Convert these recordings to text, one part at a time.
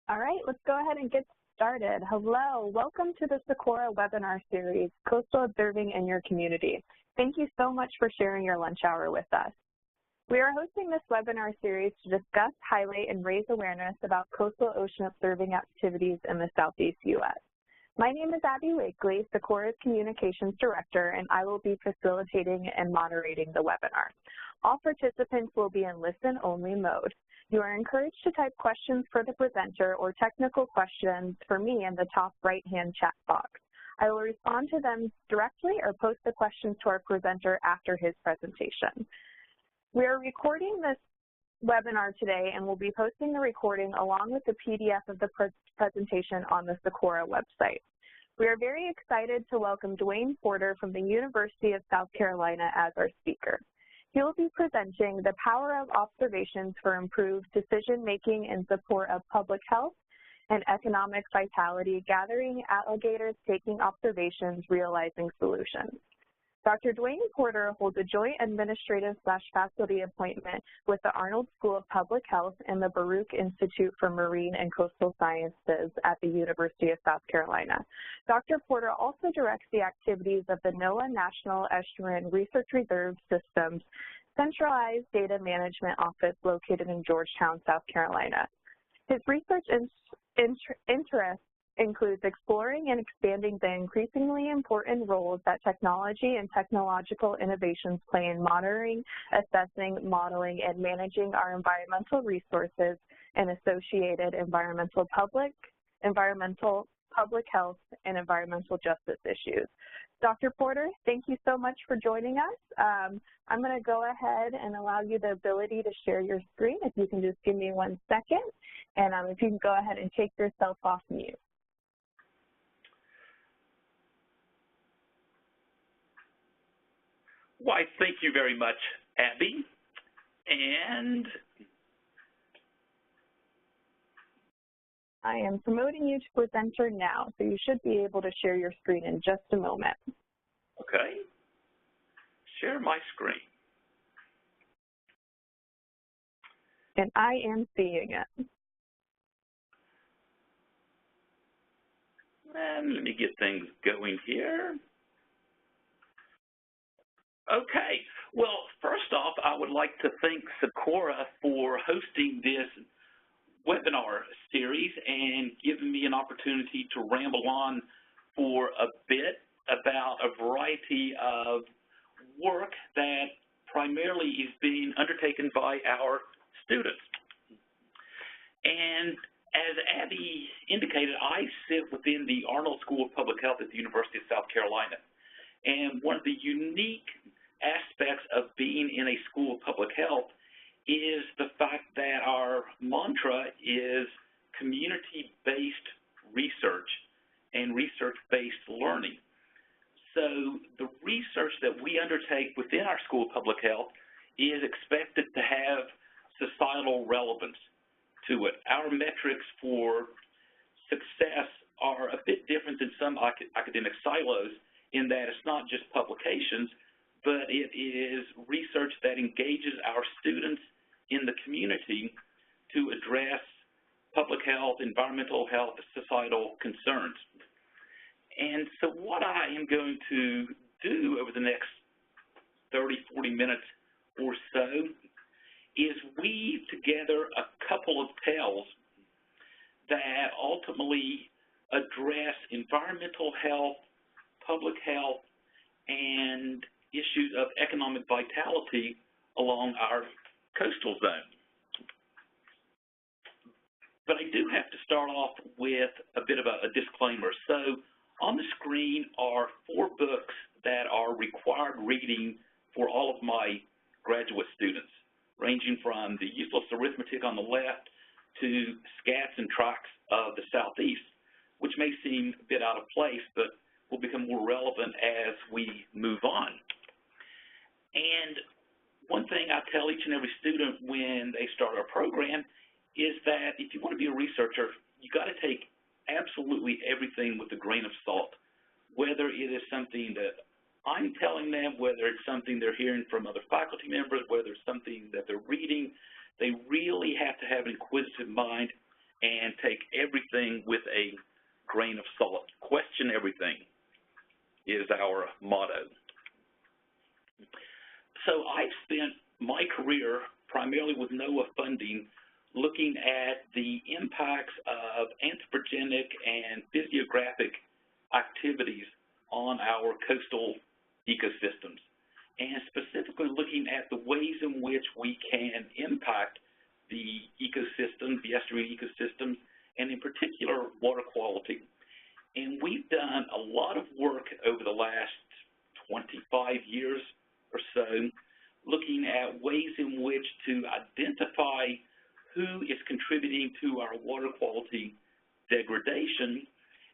All right, let's go ahead and get started. Hello, welcome to the SECOORA webinar series, Coastal Observing in Your Community. Thank you so much for sharing your lunch hour with us. We are hosting this webinar series to discuss, highlight, and raise awareness about coastal ocean observing activities in the Southeast U.S. My name is Abby Wakely, SECOORA's Communications Director, and I will be facilitating and moderating the webinar. All participants will be in listen-only mode. You are encouraged to type questions for the presenter or technical questions for me in the top right-hand chat box. I will respond to them directly or post the questions to our presenter after his presentation. We are recording this webinar today and will be posting the recording along with the PDF of the presentation on the SECOORA website. We are very excited to welcome Dwayne Porter from the University of South Carolina as our speaker. He will be presenting the power of observations for improved decision-making in support of public health and economic vitality, gathering alligators, taking observations, realizing solutions. Dr. Dwayne Porter holds a joint administrative/faculty appointment with the Arnold School of Public Health and the Baruch Institute for Marine and Coastal Sciences at the University of South Carolina. Dr. Porter also directs the activities of the NOAA National Estuarine Research Reserve Systems Centralized Data Management Office located in Georgetown, South Carolina. His research interests includes exploring and expanding the increasingly important roles that technology and technological innovations play in monitoring, assessing, modeling, and managing our environmental resources and associated environmental public health, and environmental justice issues. Dr. Porter, thank you so much for joining us. I'm going to go ahead and allow you the ability to share your screen. If you can just give me 1 second, and if you can go ahead and take yourself off mute. Why, thank you very much, Abby. And I am promoting you to presenter now, so you should be able to share your screen in just a moment. Okay. Share my screen. And I am seeing it. And let me get things going here. Okay, well, first off, I would like to thank SECOORA for hosting this webinar series and giving me an opportunity to ramble on for a bit about a variety of work that primarily is being undertaken by our students. And as Abby indicated, I sit within the Arnold School of Public Health at the University of South Carolina. And one of the unique aspects of being in a school of public health is the fact that our mantra is community-based research and research-based learning. So the research that we undertake within our school of public health is expected to have societal relevance to it. Our metrics for success are a bit different than some academic silos in that it's not just publications, but it is research that engages our students in the community to address public health, environmental health, societal concerns. And so what I am going to do over the next 30, 40 minutes or so is weave together a couple of tales that ultimately address environmental health, public health, and issues of economic vitality along our coastal zone. But I do have to start off with a bit of a disclaimer. So on the screen are 4 books that are required reading for all of my graduate students, ranging from the useless arithmetic on the left to scats and tracts of the Southeast, which may seem a bit out of place, but will become more relevant as we move on. And one thing I tell each and every student when they start our program is that if you want to be a researcher, you got to take absolutely everything with a grain of salt, whether it is something that I'm telling them, whether it's something they're hearing from other faculty members, whether it's something that they're reading. They really have to have an inquisitive mind and take everything with a grain of salt. Question everything is our motto. So I've spent my career primarily with NOAA funding looking at the impacts of anthropogenic and physiographic activities on our coastal ecosystems, and specifically looking at the ways in which we can impact the ecosystem, the estuarine ecosystems, and in particular, water quality. And we've done a lot of work over the last 25 years or so looking at ways in which to identify who is contributing to our water quality degradation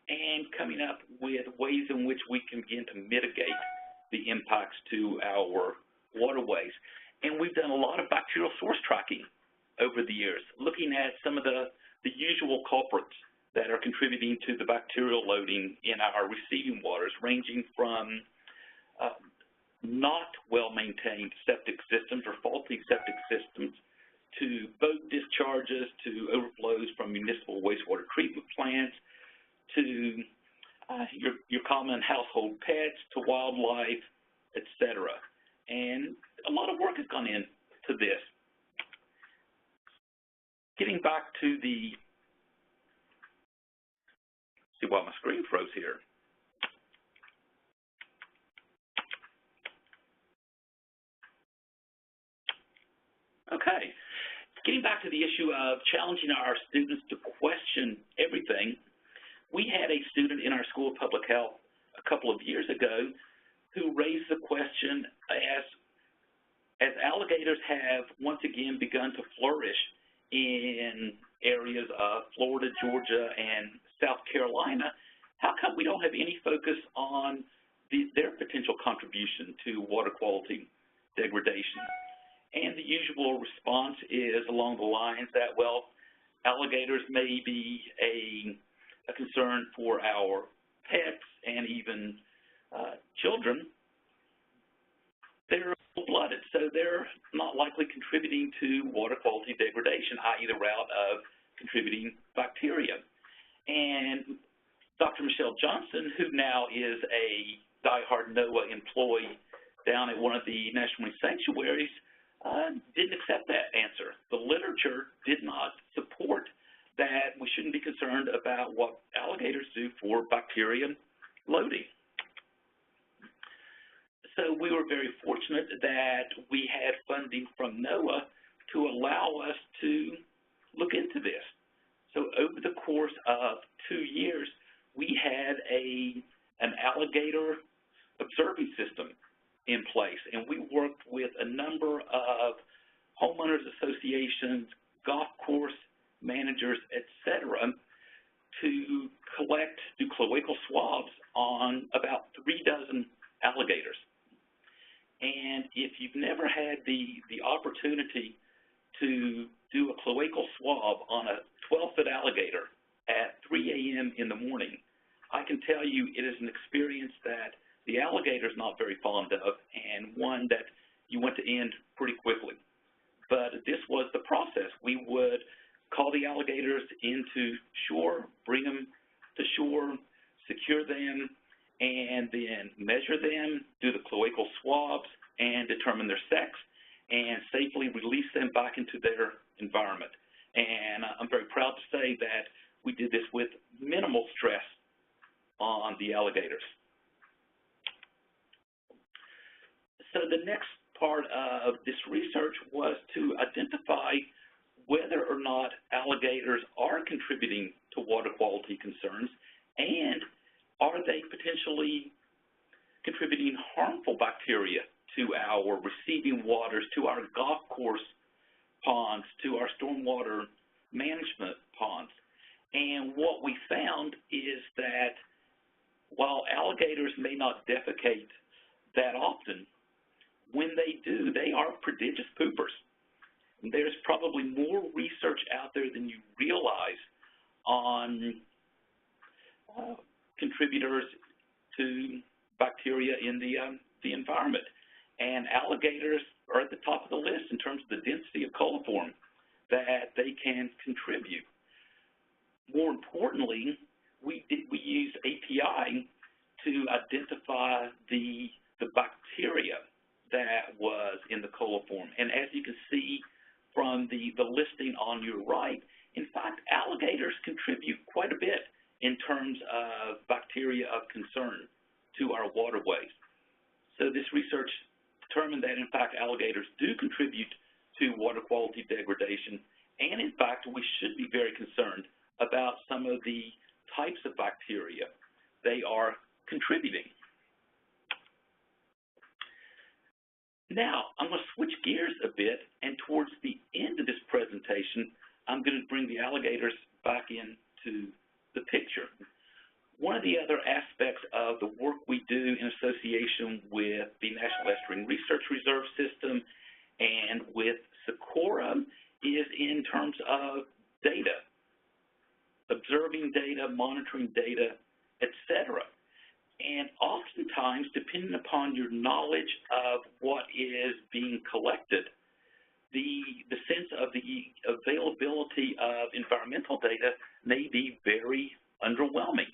and coming up with ways in which we can begin to mitigate the impacts to our waterways. And we've done a lot of bacterial source tracking over the years, looking at some of the usual culprits that are contributing to the bacterial loading in our receiving waters, ranging from not well-maintained septic systems or faulty septic systems to boat discharges, to overflows from municipal wastewater treatment plants, to your common household pets, to wildlife, etc. And a lot of work has gone into this. Getting back to see why my screen froze here. Okay, getting back to the issue of challenging our students to question everything, we had a student in our School of Public Health a couple of years ago who raised the question as alligators have once again begun to flourish in areas of Florida, Georgia, and South Carolina, how come we don't have any focus on their potential contribution to water quality degradation? And the usual response is along the lines that, well, alligators may be a concern for our pets and even children. They're cold-blooded, so they're not likely contributing to water quality degradation, i.e. the route of contributing bacteria. And Dr. Michelle Johnson, who now is a diehard NOAA employee down at one of the national marine sanctuaries, didn't accept that answer. The literature did not support that we shouldn't be concerned about what alligators do for bacteria loading. So we were very fortunate that we had funding from NOAA to allow us to look into this. So over the course of 2 years, we had an alligator observing system in place, and we worked with a number of homeowners associations, golf course managers, etc., to do cloacal swabs on about 3 dozen alligators. And if you've never had the opportunity to do a cloacal swab on a 12-foot alligator at 3 a.m. in the morning, I can tell you it is an experience that the alligator is not very fond of, and one that you want to end pretty quickly. But this was the process. We would call the alligators into shore, bring them to shore, secure them, and then measure them, do the cloacal swabs, and determine their sex, and safely release them back into their environment. And I'm very proud to say that we did this with minimal stress on the alligators. So the next part of this research was to identify whether or not alligators are contributing to water quality concerns, and are they potentially contributing harmful bacteria to our receiving waters, to our golf course ponds, to our stormwater management ponds. And what we found is that while alligators may not defecate that often, when they do, they are prodigious poopers. There's probably more research out there than you realize on contributors to bacteria in the environment. And alligators are at the top of the list in terms of the density of coliform that they can contribute. More importantly, we used API to identify the bacteria that was in the coliform. And as you can see from the listing on your right, in fact, alligators contribute quite a bit in terms of bacteria of concern to our waterways. So this research determined that, in fact, alligators do contribute to water quality degradation, and in fact, we should be very concerned about some of the types of bacteria they are contributing. Now, I'm going to switch gears a bit, and towards the end of this presentation, I'm going to bring the alligators back into the picture. One of the other aspects of the work we do in association with the National Estuarine Research Reserve System and with SECOORA is in terms of data, observing data, monitoring data, etc. And oftentimes, depending upon your knowledge of what is being collected, the sense of the availability of environmental data may be very underwhelming.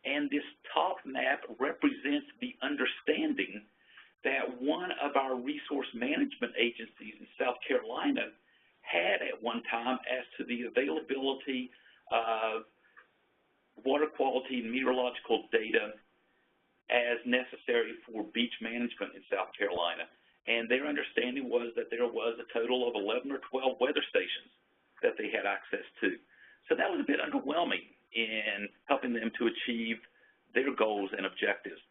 And this top map represents the understanding that one of our resource management agencies in South Carolina had at one time as to the availability of water quality and meteorological data as necessary for beach management in South Carolina. And their understanding was that there was a total of 11 or 12 weather stations that they had access to. So that was a bit underwhelming in helping them to achieve their goals and objectives.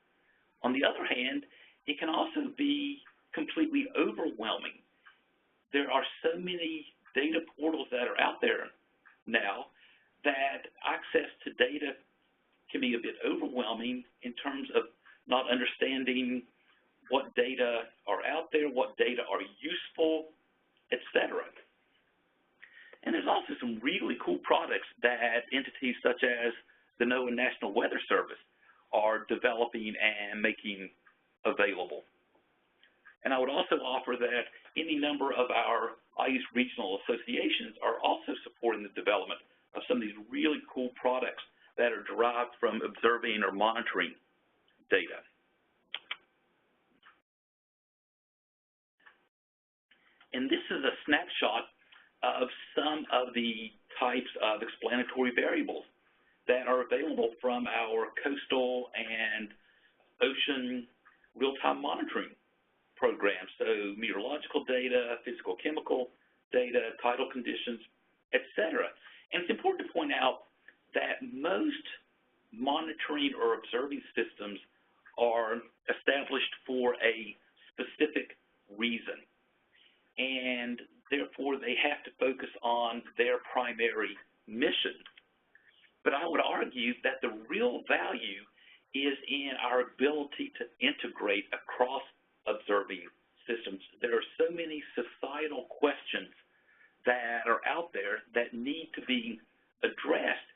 On the other hand, it can also be completely overwhelming. There are so many data portals that are out there now that access to data can be a bit overwhelming in terms of not understanding what data are out there, what data are useful, etc. And there's also some really cool products that entities such as the NOAA National Weather Service are developing and making available. And I would also offer that any number of our ICE regional associations are also supporting the development of some of these really cool products that are derived from observing or monitoring data. And this is a snapshot of some of the types of explanatory variables that are available from our coastal and ocean real-time monitoring programs. So meteorological data, physical-chemical data, tidal conditions, etc. And it's important to point out that most monitoring or observing systems are established for a specific reason. And therefore, they have to focus on their primary mission. But I would argue that the real value is in our ability to integrate across observing systems. There are so many societal questions that are out there that need to be addressed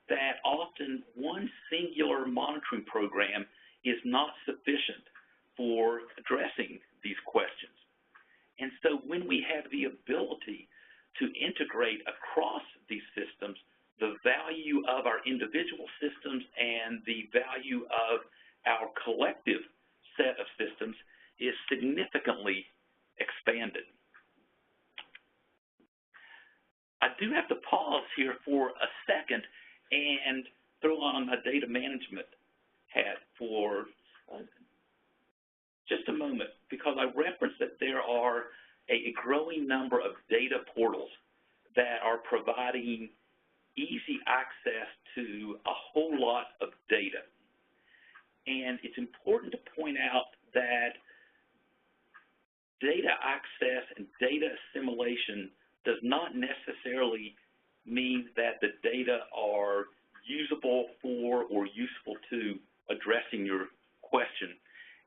that often one singular monitoring program is not sufficient for addressing these questions. And so when we have the ability to integrate across these systems, the value of our individual systems and the value of our collective set of systems is significantly expanded. I do have to pause here for a second and throw on my data management hat for just a moment, because I referenced that there are a growing number of data portals that are providing easy access to a whole lot of data. And it's important to point out that data access and data assimilation does not necessarily mean that the data are usable for or useful to addressing your question.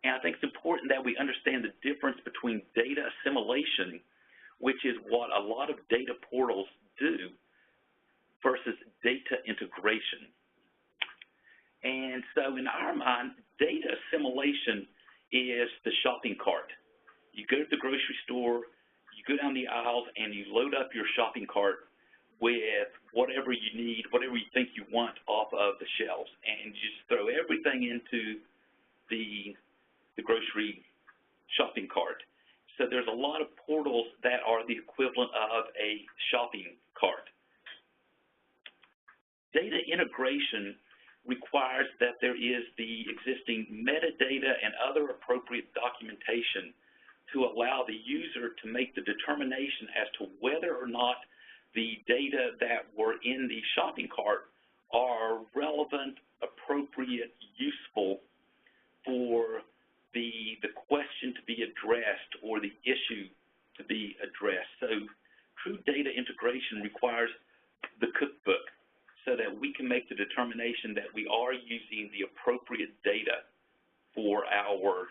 And I think it's important that we understand the difference between data assimilation, which is what a lot of data portals do, versus data integration. And so in our mind, data assimilation is the shopping cart. You go to the grocery store, you go down the aisles, and you load up your shopping cart with whatever you need, whatever you think you want off of the shelves, and you just throw everything into the grocery shopping cart. So there's a lot of portals that are the equivalent of a shopping cart. Data integration requires that there is the existing metadata and other appropriate documentation to allow the user to make the determination as to whether or not the data that were in the shopping cart are relevant, appropriate, useful for the question to be addressed or the issue to be addressed. So true data integration requires the cookbook so that we can make the determination that we are using the appropriate data for our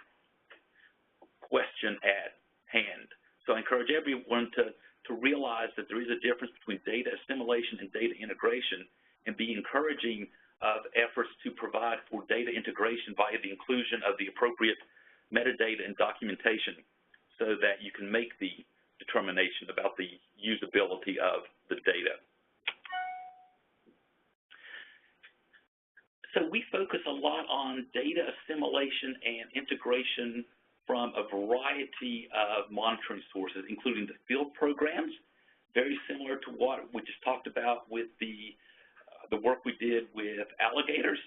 question at hand. So I encourage everyone to realize that there is a difference between data assimilation and data integration, and be encouraging of efforts to provide for data integration via the inclusion of the appropriate metadata and documentation so that you can make the determination about the usability of the data. So we focus a lot on data assimilation and integration from a variety of monitoring sources, including the field programs, very similar to what we just talked about with the work we did with alligators,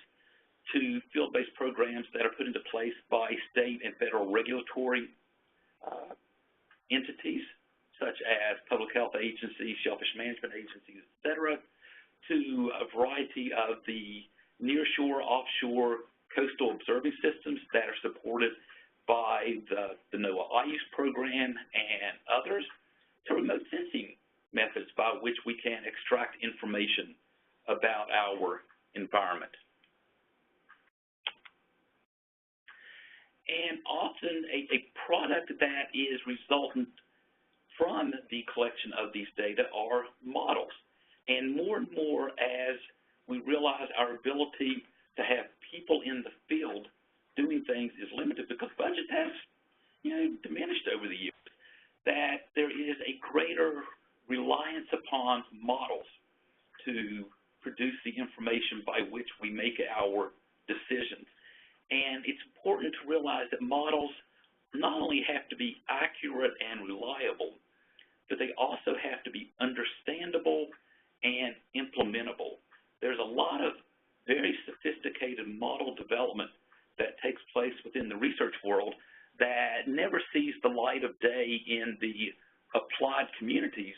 to field-based programs that are put into place by state and federal regulatory entities, such as public health agencies, shellfish management agencies, et cetera, to a variety of the nearshore, offshore, coastal observing systems that are supported by the NOAA IUS program and others, to remote sensing methods by which we can extract information about our environment. And often a product that is resultant from the collection of these data are models. And more as we realize our ability to have people in the field doing things is limited because budget has, diminished over the years, that there is a greater reliance upon models to produce the information by which we make our decisions. And it's important to realize that models not only have to be accurate and reliable, but they also have to be understandable and implementable. There's a lot of very sophisticated model development that takes place within the research world that never sees the light of day in the applied communities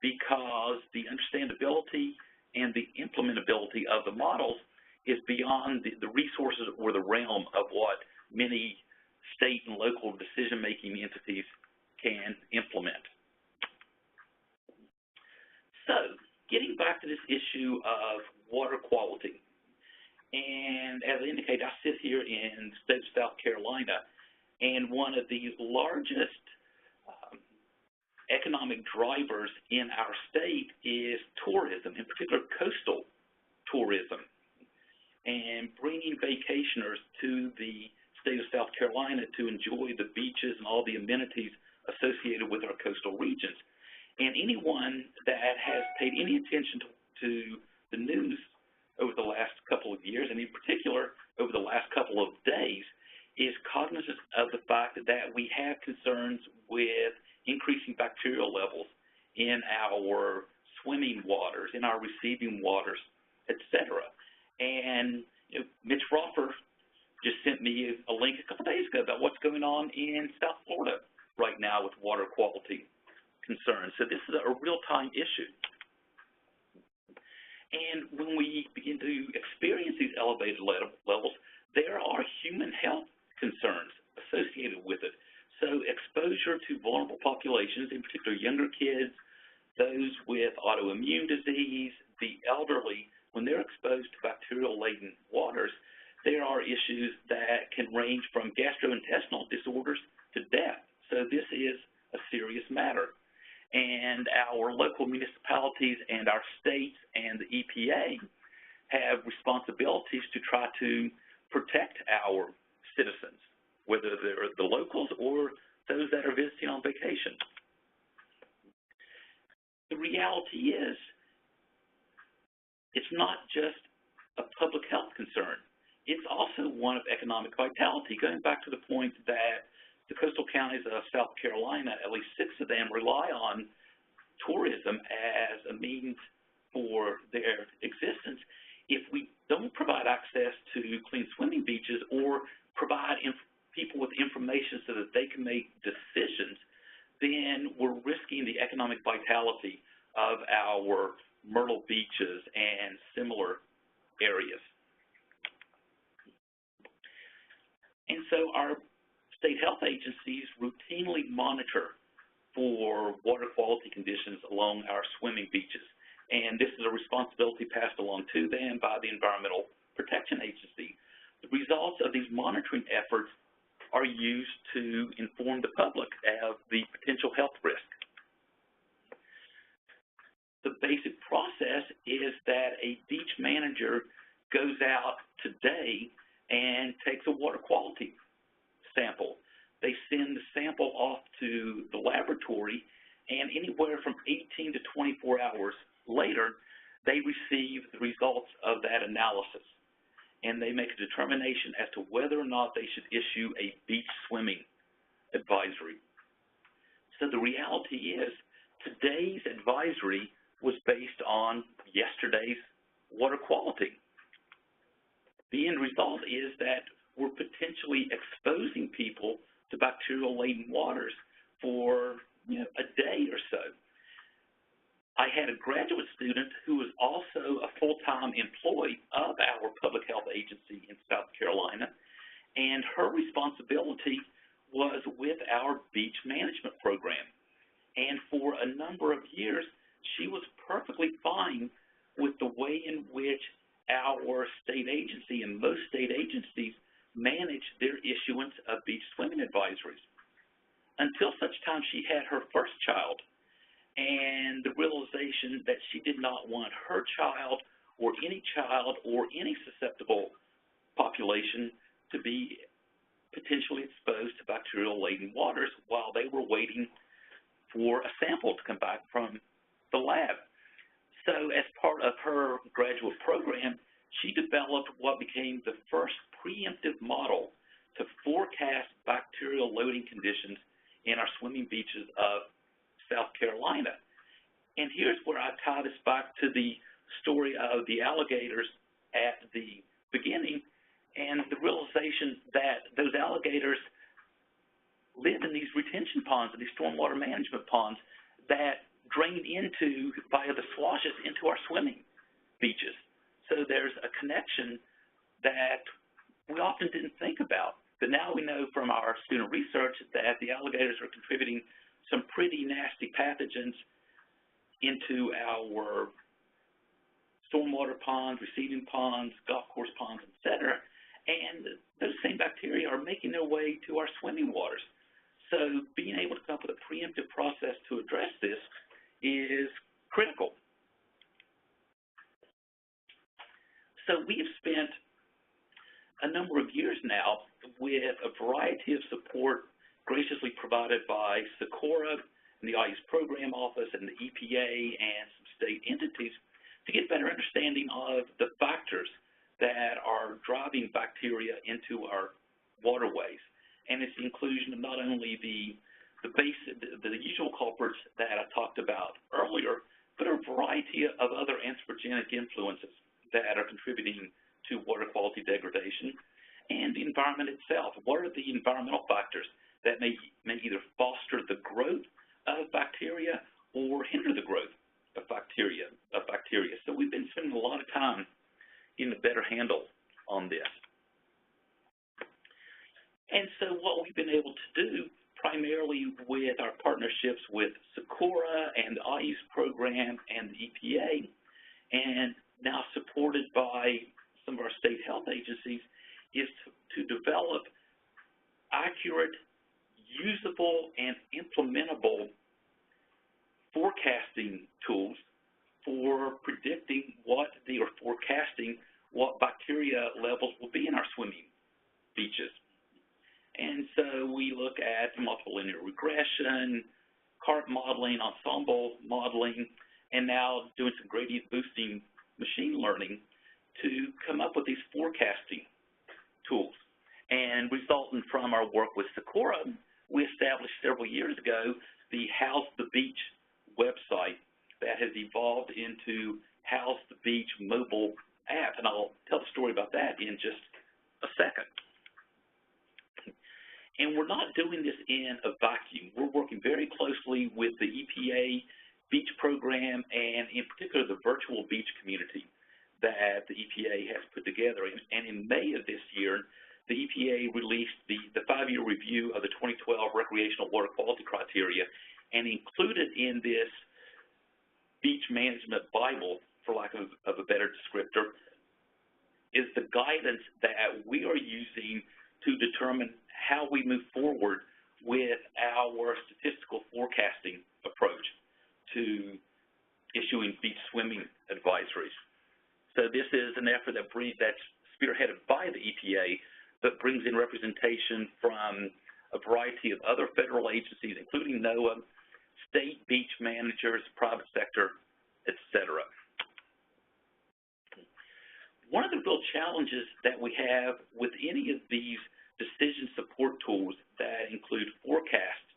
because the understandability and the implementability of the models is beyond the resources or the realm of what many state and local decision-making entities can implement. So, getting back to this issue of water quality, and as I indicated, I sit here in the state of South Carolina, and one of the largest economic drivers in our state is tourism, in particular coastal tourism, and bringing vacationers to the state of South Carolina to enjoy the beaches and all the amenities associated with our coastal regions. And anyone that has paid any attention to the news over the last couple of years, and in particular over the last couple of days, is cognizant of the fact that we have concerns with increasing bacterial levels in our swimming waters, in our receiving waters, etc. And Mitch Roffer just sent me a link a couple days ago about what's going on in South Florida right now with water quality concerns. So this is a real-time issue. And when we begin to experience these elevated levels, there are human health concerns associated with it. So exposure to vulnerable populations, in particular younger kids, those with autoimmune disease, the elderly, when they're exposed to bacterial-laden waters, there are issues that can range from gastrointestinal disorders to death. So this is a serious matter. And our local municipalities and our states and the EPA have responsibilities to try to protect our citizens, whether they're the locals or those that are visiting on vacation. The reality is it's not just a public health concern. It's also one of economic vitality, going back to the point that the coastal counties of South Carolina, at least 6 of them, rely on tourism as a means for their existence. If we don't provide access to clean swimming beaches or provide people with information so that they can make decisions, then we're risking the economic vitality of our Myrtle beaches and similar areas. And so our state health agencies routinely monitor for water quality conditions along our swimming beaches. And this is a responsibility passed along to them by the Environmental Protection Agency. The results of these monitoring efforts are used to inform the public of the potential health risk. The basic process is that a beach manager goes out today and takes a water quality sample. They send the sample off to the laboratory, and anywhere from 18 to 24 hours later, they receive the results of that analysis, and they make a determination as to whether or not they should issue a beach swimming advisory. So the reality is, today's advisory was based on yesterday's water quality. The end result is that we're potentially exposing people to bacterial-laden waters for a day or so. I had a graduate student who was also a full-time employee of our public health agency in South Carolina, and her responsibility was with our beach management program. And for a number of years, she was perfectly fine with the way in which our state agency and most state agencies manage their issuance of beach swimming advisories, until such time she had her first child, and the realization that she did not want her child or any susceptible population to be potentially exposed to bacterial-laden waters while they were waiting for a sample to come back from the lab. So as part of her graduate program, she developed what became the first preemptive model to forecast bacterial loading conditions in our swimming beaches of South Carolina. And here's where I tie this back to the story of the alligators at the beginning, and the realization that those alligators live in these retention ponds, these stormwater management ponds that drain into, via the swashes, into our swimming beaches. So there's a connection that we often didn't think about. But now we know from our student research that the alligators are contributing some pretty nasty pathogens into our stormwater ponds, receiving ponds, golf course ponds, etc. And those same bacteria are making their way to our swimming waters. So being able to come up with a preemptive process to address this is critical. So we have spent a number of years now with a variety of support graciously provided by SECOORA and the ICE Program Office and the EPA and some state entities to get better understanding of the factors that are driving bacteria into our waterways. And it's the inclusion of not only the usual culprits that I talked about earlier, but a variety of other anthropogenic influences that are contributing to water quality degradation, and the environment itself. What are the environmental factors that may either foster the growth of bacteria or hinder the growth of bacteria? So we've been spending a lot of time getting a better handle on this. And so what we've been able to do, primarily with our partnerships with SECOORA and the ICE program and the EPA, and now supported by some of our state health agencies, is to develop accurate, usable, and implementable forecasting tools for predicting or forecasting what bacteria levels will be in our swimming beaches. And so we look at multiple linear regression, CART modeling, ensemble modeling, and now doing some gradient boosting machine learning to come up with these forecasting tools. And resulting from our work with SECOORA, we established several years ago the How's the Beach website that has evolved into How's the Beach mobile app, and I'll tell the story about that in just a second. And we're not doing this in a vacuum. We're working very closely with the EPA beach program and in particular the virtual beach community that the EPA has put together. And in May of this year, the EPA released the 5-year review of the 2012 recreational water quality criteria, and included in this beach management Bible, for lack of a better descriptor, is the guidance that we are using to determine how we move forward with our statistical forecasting approach to issuing beach swimming advisories. So this is an effort that's spearheaded by the EPA, but brings in representation from a variety of other federal agencies, including NOAA, state beach managers, private sector, etc. One of the real challenges that we have with any of these decision support tools that include forecast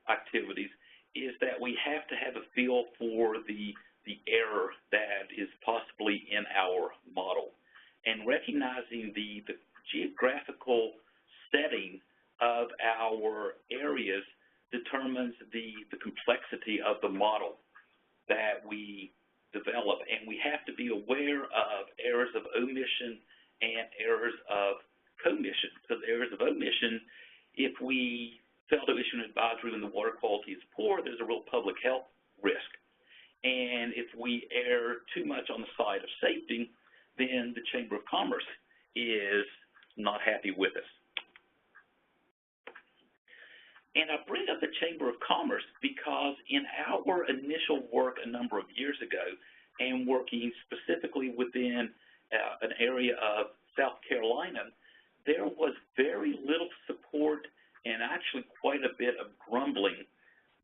activities is that we have to have a feel for the error that is possibly in our model, and recognizing the geographical setting of our areas determines the complexity of the model that we develop, and we have to be aware of errors of omission and errors of commission. Because errors of omission, if we fail to issue an advisory when the water quality is poor, there's a real public health risk. And if we err too much on the side of safety, then the Chamber of Commerce is not happy with us. And I bring up the Chamber of Commerce because in our initial work a number of years ago, and working specifically within an area of South Carolina, there was very little support and actually quite a bit of grumbling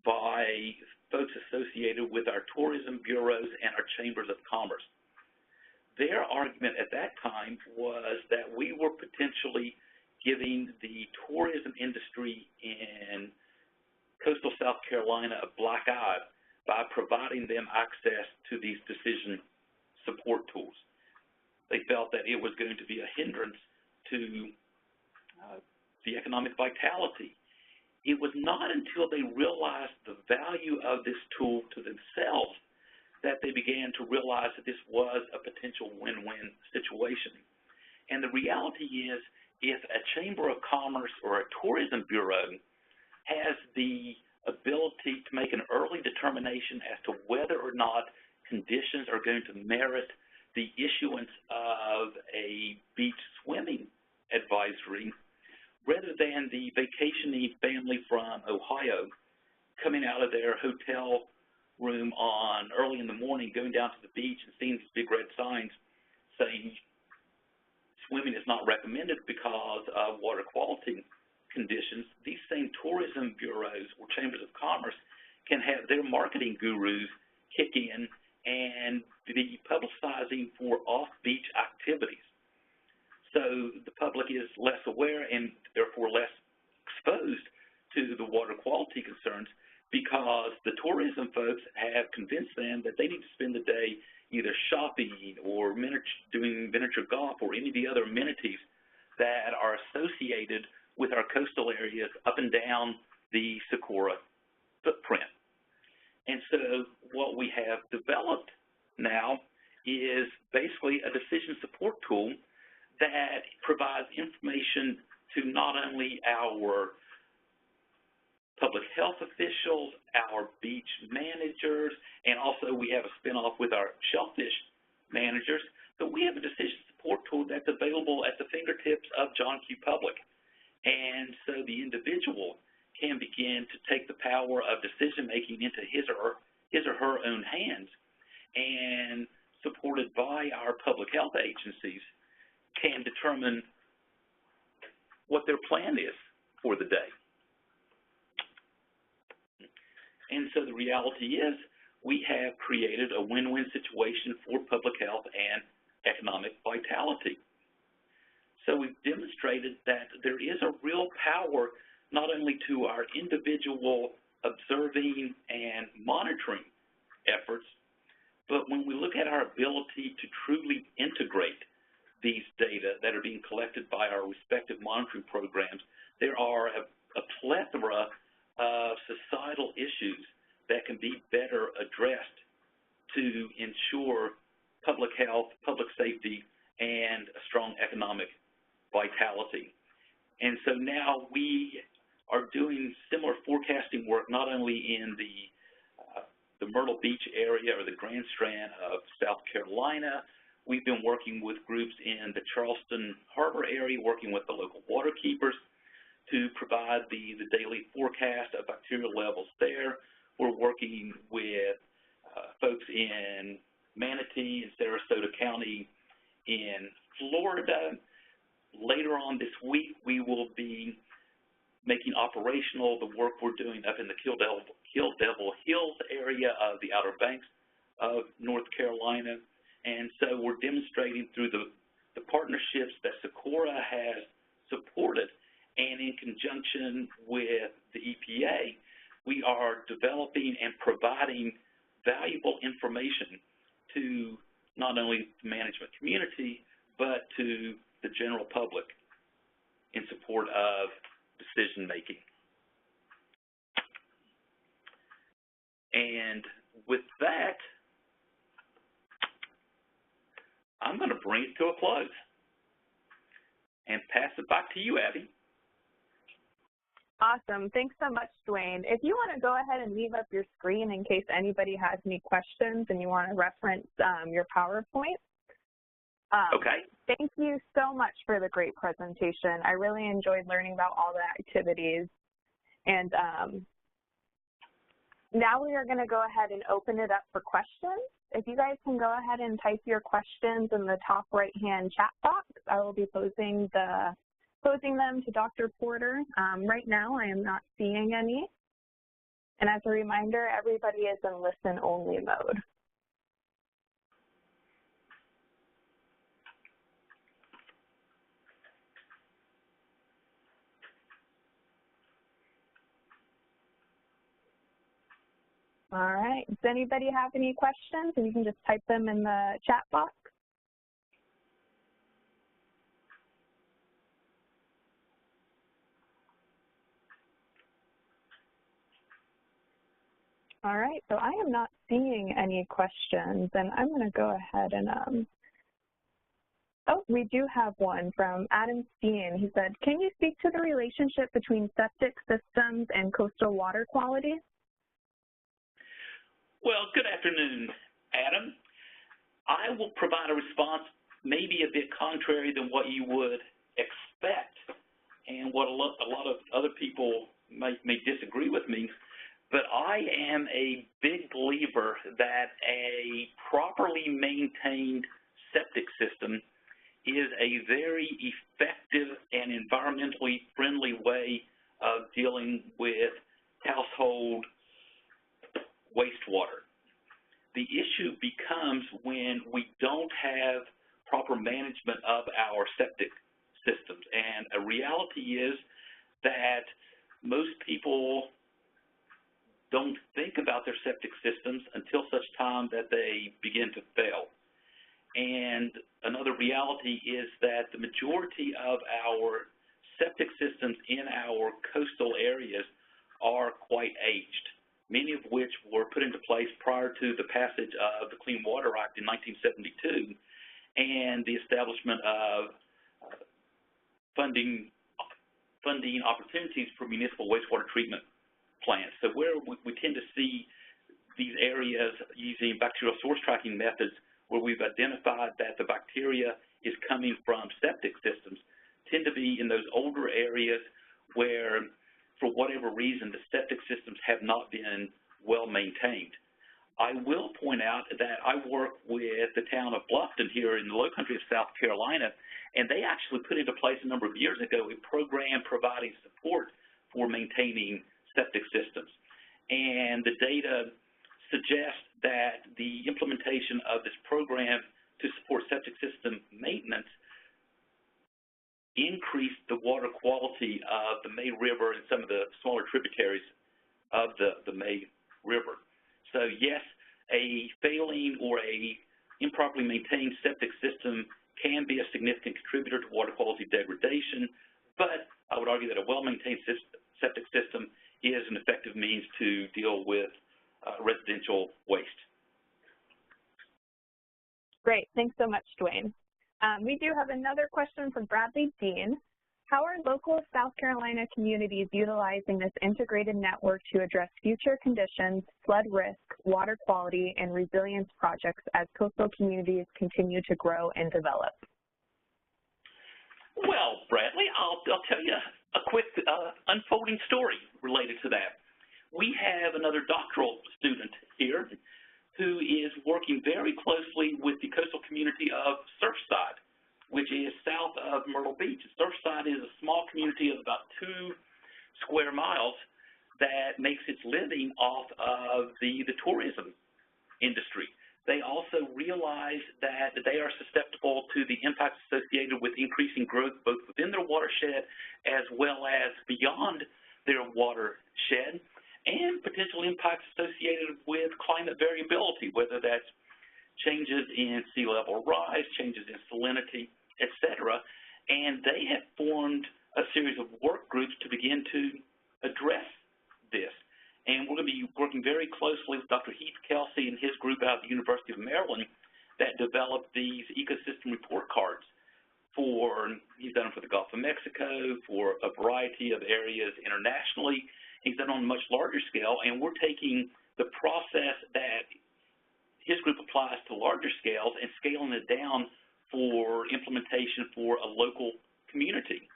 by folks associated with our tourism bureaus and our chambers of commerce. Their argument at that time was that we were potentially giving the tourism industry in coastal South Carolina a black eye by providing them access to these decision support tools. They felt that it was going to be a hindrance to the economic vitality. It was not until they realized the value of this tool to themselves that they began to realize that this was a potential win-win situation. And the reality is, if a Chamber of Commerce or a tourism bureau has the ability to make an early determination as to whether or not conditions are going to merit the issuance of a beach swimming advisory, rather than the vacationing family from Ohio coming out of their hotel room on early in the morning, going down to the beach and seeing these big red signs saying swimming is not recommended because of water quality conditions, these same tourism bureaus or chambers of commerce can have their marketing gurus kick in and be publicizing for off-beach activities. So the public is less aware and therefore less exposed to the water quality concerns, because the tourism folks have convinced them that they need to spend the day either shopping or doing miniature golf or any of the other amenities that are associated with our coastal areas up and down the SECOORA footprint. And so what we have developed now is basically a decision support tool that provides information to not only our public health officials, our beach managers, and also we have a spinoff with our shellfish managers, but we have a decision support tool that's available at the fingertips of John Q. Public. And so the individual can begin to take the power of decision-making into his or her own hands, and supported by our public health agencies, can determine what their plan is for the day. And so the reality is, we have created a win-win situation for public health and economic vitality. So we've demonstrated that there is a real power not only to our individual observing and monitoring efforts, but when we look at our ability to truly integrate these data that are being collected by our respective monitoring programs, there are a plethora of societal issues that can be better addressed to ensure public health, public safety, and a strong economic vitality. And so now we are doing similar forecasting work not only in the Myrtle Beach area or the Grand Strand of South Carolina. We've been working with groups in the Charleston Harbor area, working with the local water keepers to provide the daily forecast of bacterial levels there. We're working with folks in Manatee and Sarasota County in Florida. Later on this week, we will be making operational the work we're doing up in the Kill Devil Hills area of the Outer Banks of North Carolina. And so we're demonstrating through the partnerships that SECOORA has supported, and in conjunction with the EPA, we are developing and providing valuable information to not only the management community, but to the general public in support of decision-making. And with that, I'm going to bring it to a close and pass it back to you, Abby. Awesome. Thanks so much, Dwayne. If you want to go ahead and leave up your screen in case anybody has any questions and you want to reference your PowerPoint. Okay. Thank you so much for the great presentation. I really enjoyed learning about all the activities. And now we are going to go ahead and open it up for questions. If you guys can go ahead and type your questions in the top right-hand chat box, I will be posing them to Dr. Porter. Right now, I am not seeing any. And as a reminder, everybody is in listen-only mode. All right. Does anybody have any questions? And you can just type them in the chat box. All right. So I am not seeing any questions, and I'm going to go ahead and oh, we do have one from Adam Steen. He said, can you speak to the relationship between septic systems and coastal water quality? Well, good afternoon, Adam. I will provide a response maybe a bit contrary than what you would expect and what a lot of other people may disagree with me, but I am a big believer that a properly maintained septic system is a very effective and environmentally friendly way of dealing with household wastewater. The issue becomes when we don't have proper management of our septic systems. And a reality is that most people don't think about their septic systems until such time that they begin to fail. And another reality is that the majority of our septic systems in our coastal areas are quite aged, many of which were put into place prior to the passage of the Clean Water Act in 1972 and the establishment of funding opportunities for municipal wastewater treatment plants. So where we tend to see these areas using bacterial source tracking methods where we've identified that the bacteria is coming from septic systems tend to be in those older areas where, for whatever reason, the septic systems have not been well maintained. I will point out that I work with the town of Bluffton here in the low country of South Carolina, and they actually put into place a number of years ago a program providing support for maintaining septic systems. And the data suggests that the implementation of this program to support septic system maintenance increased the water quality of the May River and some of the smaller tributaries of the May River. So yes, a failing or a improperly maintained septic system can be a significant contributor to water quality degradation, but I would argue that a well-maintained septic system is an effective means to deal with residential waste. Great, thanks so much, Dwayne. We do have another question from Bradley Dean. How are local South Carolina communities utilizing this integrated network to address future conditions, flood risk, water quality, and resilience projects as coastal communities continue to grow and develop? Well, Bradley, I'll tell you a quick unfolding story related to that. We have another doctoral student here who is working very closely with the coastal community of Surfside, which is south of Myrtle Beach. Surfside is a small community of about 2 square miles that makes its living off of the tourism industry. They also realize that they are susceptible to the impacts associated with increasing growth both within their watershed as well as beyond their watershed, and potential impacts associated with climate variability, whether that's changes in sea level rise, changes in salinity, etc. And they have formed a series of work groups to begin to address this. And we're going to be working very closely with Dr. Heath Kelsey and his group out of the University of Maryland that developed these ecosystem report cards he's done them for the Gulf of Mexico, for a variety of areas internationally. He's done on a much larger scale, and we're taking the process that his group applies to larger scales and scaling it down for implementation for a local community.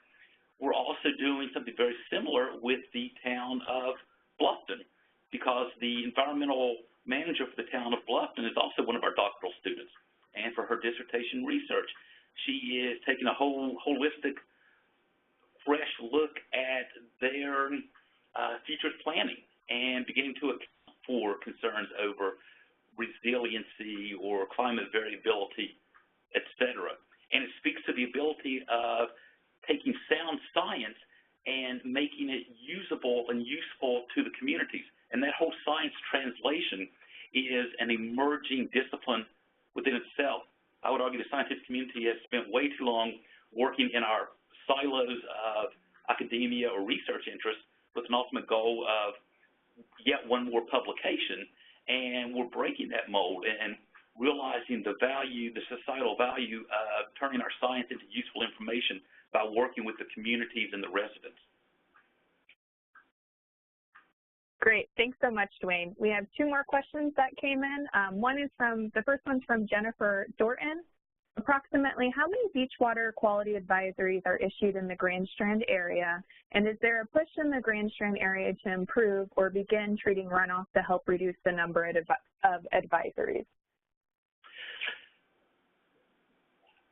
We're also doing something very similar with the town of Bluffton, because the environmental manager for the town of Bluffton is also one of our doctoral students. And for her dissertation research, she is taking a holistic, fresh look at their futures planning and beginning to account for concerns over resiliency or climate variability, etc. And it speaks to the ability of taking sound science and making it usable and useful to the communities. And that whole science translation is an emerging discipline within itself. I would argue the scientific community has spent way too long working in our silos of academia or research interests with an ultimate goal of yet one more publication, and we're breaking that mold and realizing the value, the societal value of turning our science into useful information by working with the communities and the residents. Great, thanks so much, Dwayne. We have 2 more questions that came in. The first one's from Jennifer Dorton. Approximately how many beach water quality advisories are issued in the Grand Strand area, and is there a push in the Grand Strand area to improve or begin treating runoff to help reduce the number of advisories?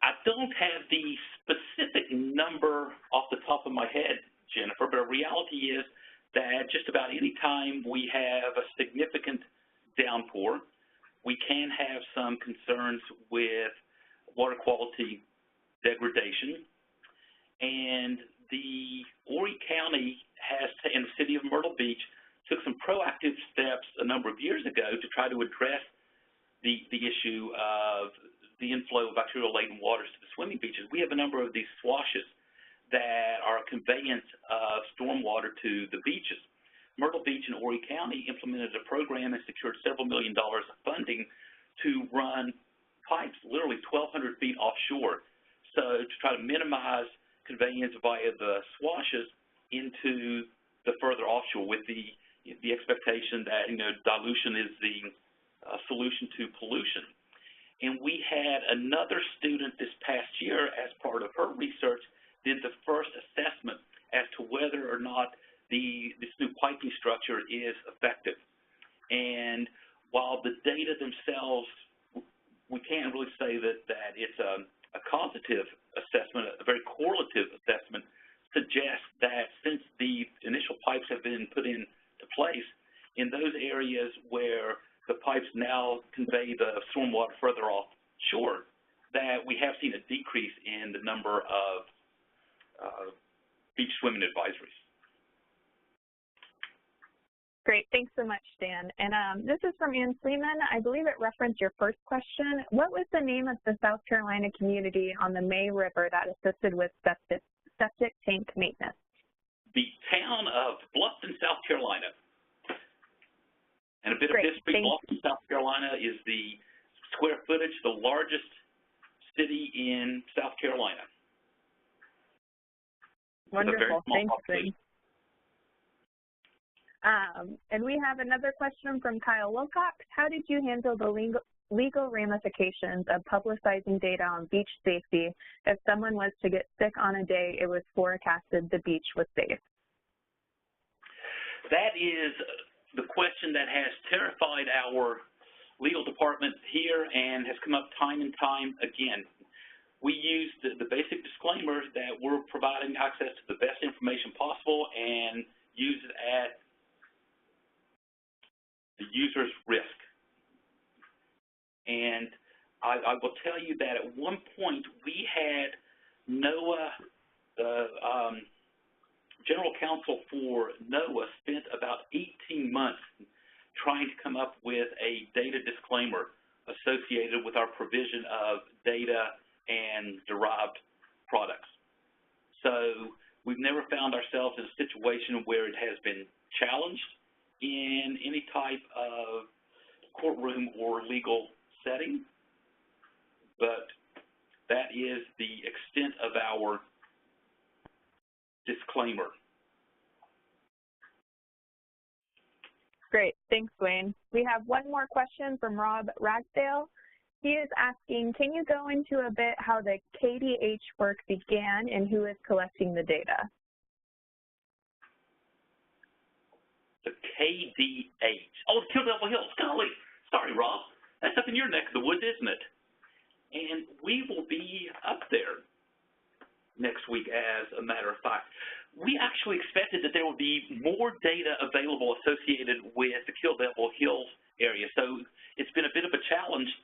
I don't have the specific number off the top of my head, Jennifer, but the reality is that just about any time we have a significant downpour, we can have some concerns with water quality degradation. And the Horry County and the city of Myrtle Beach took some proactive steps a number of years ago to try to address the issue of the inflow of bacterial-laden waters to the swimming beaches. We have a number of these swashes that are a conveyance of stormwater to the beaches. Myrtle Beach and Horry County implemented a program and secured several $1 million of funding to run pipes literally 1,200 feet offshore, so to try to minimize conveyance via the swashes into the further offshore, with the expectation that dilution is the solution to pollution. And we had another student this past year, as part of her research, did the first assessment as to whether or not this new piping structure is effective. And while the data themselves, we can't really say that it's a causative assessment, a very correlative assessment, suggests that since the initial pipes have been put into place, in those areas where the pipes now somewhat further offshore, that we have seen a decrease in the number of beach swimming advisories. Great, thanks so much, Dan. And this is from Ann Freeman. I believe it referenced your first question. What was the name of the South Carolina community on the May River that assisted with septic tank maintenance? The town of Bluffton, South Carolina. And a bit Great, of history, Bluffton, South Carolina is the square footage, the largest city in South Carolina. Wonderful, thanks, Dwayne. And we have another question from Kyle Wilcox. How did you handle the legal ramifications of publicizing data on beach safety if someone was to get sick on a day it was forecasted the beach was safe? That is the question that has terrified our legal department here and has come up time and time again. We use the basic disclaimer that we're providing access to the best information possible and use it at the user's risk. And I will tell you that at one point we had NOAA, the general counsel for NOAA, spent about 18 months trying to come up with a data disclaimer associated with our provision of data and derived products. So we've never found ourselves in a situation where it has been challenged in any type of courtroom or legal setting, but that is the extent of our disclaimer. Great, thanks, Dwayne. We have one more question from Rob Ragsdale. He is asking, can you go into a bit how the KDH work began and who is collecting the data? The KDH. Oh, the Kill Devil Hills. Golly. Sorry, Rob. That's up in your neck of the woods, isn't it? And we will be up there next week, as a matter of fact. We actually expected that there would be more data available associated with the Kill Devil Hills area. So it's been a bit of a challenge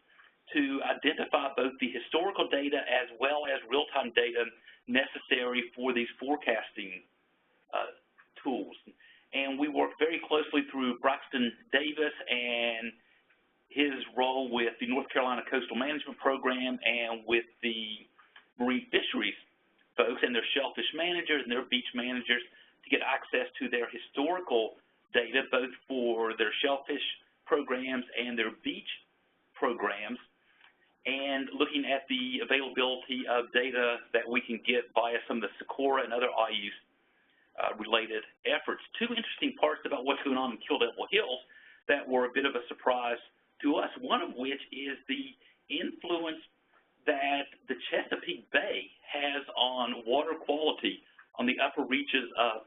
to identify both the historical data as well as real-time data necessary for these forecasting tools. And we worked very closely through Braxton Davis and his role with the North Carolina Coastal Management Program and with the marine fisheries folks and their shellfish managers and their beach managers to get access to their historical data, both for their shellfish programs and their beach programs, and looking at the availability of data that we can get via some of the SECOORA and other IUs related efforts. Two interesting parts about what's going on in Kill Devil Hills that were a bit of a surprise to us, one of which is the influence that the Chesapeake Bay has on water quality on the upper reaches of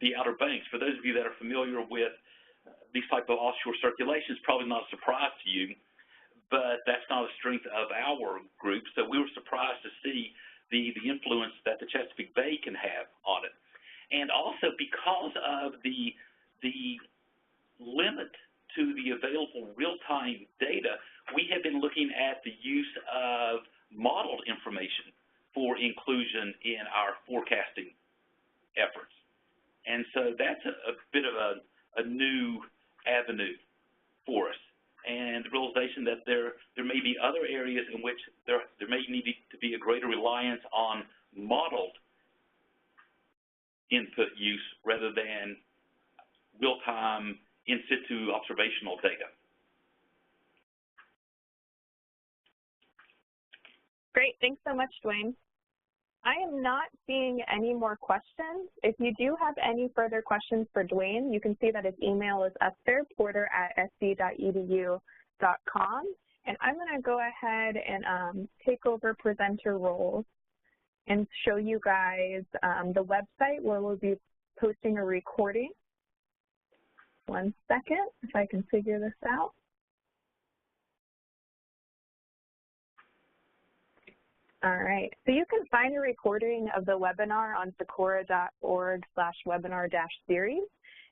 the Outer Banks. For those of you that are familiar with these type of offshore circulations, probably not a surprise to you, but that's not a strength of our group, so we were surprised to see the influence that the Chesapeake Bay can have on it. And also because of the limit to the available real-time data, we have been looking at the use of modeled information for inclusion in our forecasting efforts. And so that's a bit of a new avenue for us. And the realization that there may be other areas in which there may need to be a greater reliance on modeled input use rather than real-time in situ observational data. Great, thanks so much, Dwayne. I am not seeing any more questions. If you do have any further questions for Dwayne, you can see that his email is porter@sc.edu.com. And I'm going to go ahead and take over presenter roles and show you guys the website where we'll be posting a recording. One second, if I can figure this out. All right. So you can find a recording of the webinar on SECOORA.org/webinar-series.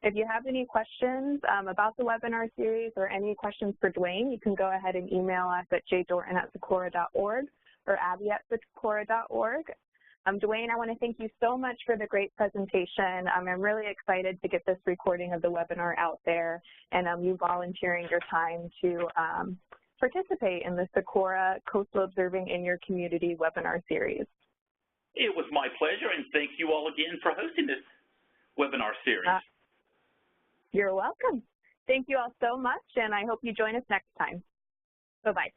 If you have any questions about the webinar series or any questions for Dwayne, you can go ahead and email us at jdorton@SECOORA.org or abby@SECOORA.org. Dwayne, I want to thank you so much for the great presentation. I'm really excited to get this recording of the webinar out there and you volunteering your time to participate in the SECOORA Coastal Observing in Your Community webinar series. It was my pleasure, and thank you all again for hosting this webinar series. You're welcome. Thank you all so much, and I hope you join us next time. Bye-bye.